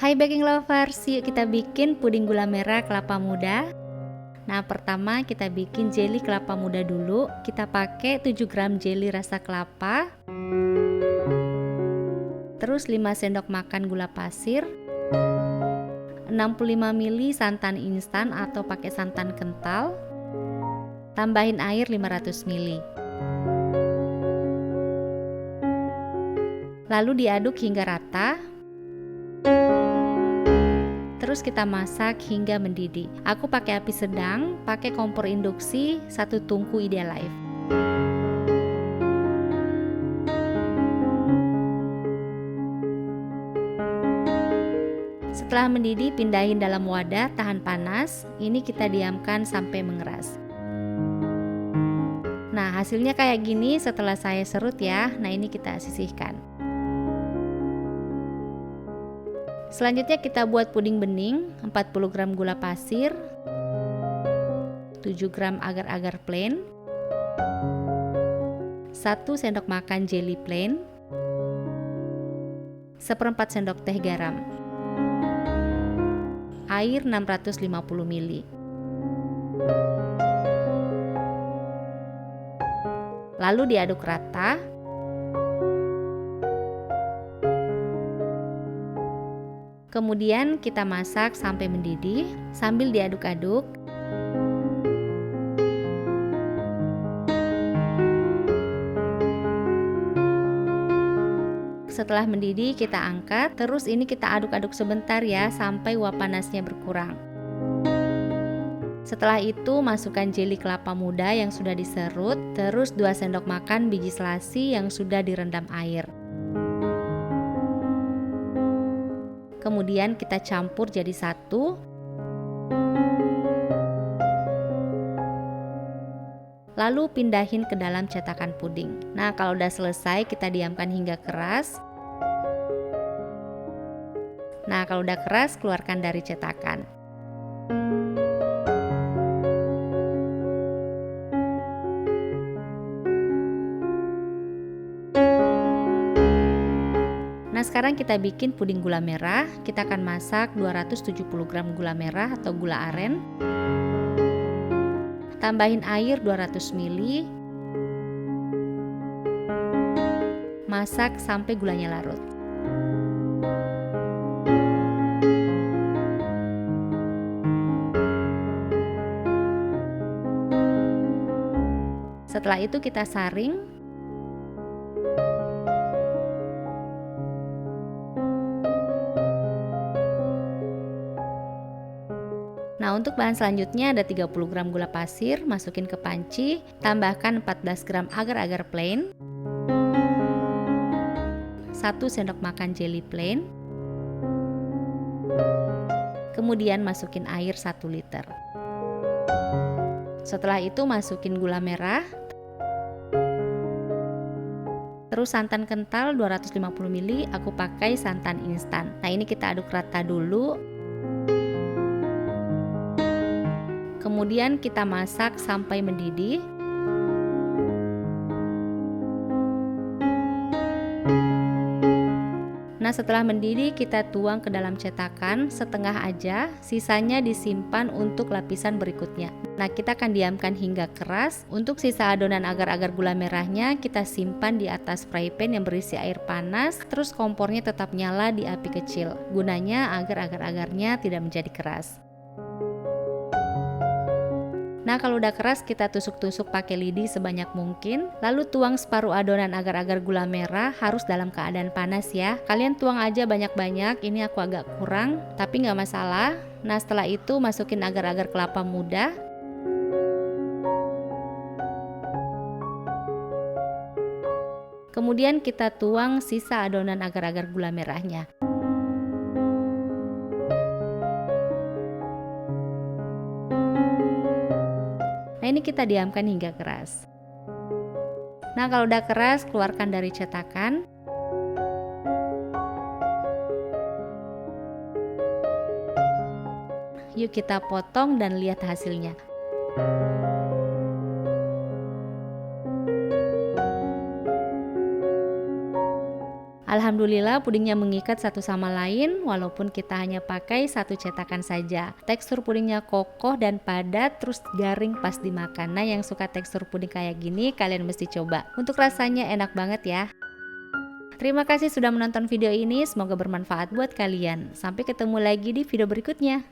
Hai baking lovers, yuk kita bikin puding gula merah kelapa muda. Nah, pertama kita bikin jelly kelapa muda dulu. Kita pakai 7 gram jelly rasa kelapa. Terus 5 sendok makan gula pasir. 65 ml santan instan atau pakai santan kental. Tambahin air 500 ml. Lalu diaduk hingga rata. Terus kita masak hingga mendidih. Aku pakai api sedang, pakai kompor induksi 1 tungku Idealife. Setelah mendidih, pindahin dalam wadah tahan panas. Ini kita diamkan sampai mengeras. Nah, hasilnya kayak gini setelah saya serut ya. Nah, ini kita sisihkan. Selanjutnya kita buat puding bening. 40 gram gula pasir, 7 gram agar-agar plain, 1 sendok makan jelly plain, 1/4 sendok teh garam, air 650 ml. Lalu diaduk rata. Kemudian kita masak sampai mendidih sambil diaduk-aduk. Setelah mendidih kita angkat, terus ini kita aduk-aduk sebentar ya sampai uap panasnya berkurang. Setelah itu masukkan jelly kelapa muda yang sudah diserut, terus 2 sendok makan biji selasi yang sudah direndam air. Kemudian kita campur jadi satu. Lalu pindahin ke dalam cetakan puding. Nah, kalau udah selesai kita diamkan hingga keras. Nah, kalau udah keras keluarkan dari cetakan. Nah, sekarang kita bikin puding gula merah. Kita akan masak 270 gram gula merah atau gula aren. Tambahin air 200 ml. Masak sampai gulanya larut. Setelah itu kita saring. Nah, untuk bahan selanjutnya ada 30 gram gula pasir, masukin ke panci, tambahkan 14 gram agar-agar plain, 1 sendok makan jelly plain, kemudian masukin air 1 liter. Setelah itu masukin gula merah, terus santan kental 250 ml, aku pakai santan instan. Nah, ini kita aduk rata dulu. Kemudian kita masak sampai mendidih. Nah, setelah mendidih kita tuang ke dalam cetakan setengah aja, sisanya disimpan untuk lapisan berikutnya. Nah, kita akan diamkan hingga keras. Untuk sisa adonan agar-agar gula merahnya kita simpan di atas fry pan yang berisi air panas, terus kompornya tetap nyala di api kecil. Gunanya agar agar-agarnya tidak menjadi keras. Nah, kalau udah keras kita tusuk-tusuk pakai lidi sebanyak mungkin. Lalu tuang separuh adonan agar-agar gula merah, harus dalam keadaan panas ya. Kalian tuang aja banyak-banyak, ini aku agak kurang, tapi nggak masalah. Nah, setelah itu masukin agar-agar kelapa muda. Kemudian kita tuang sisa adonan agar-agar gula merahnya. Nah, ini kita diamkan hingga keras. Nah, kalau udah keras keluarkan dari cetakan. Yuk kita potong dan lihat hasilnya. Alhamdulillah pudingnya mengikat satu sama lain walaupun kita hanya pakai satu cetakan saja. Tekstur pudingnya kokoh dan padat, terus garing pas dimakan. Nah, yang suka tekstur puding kayak gini kalian mesti coba. Untuk rasanya enak banget ya. Terima kasih sudah menonton video ini, semoga bermanfaat buat kalian. Sampai ketemu lagi di video berikutnya.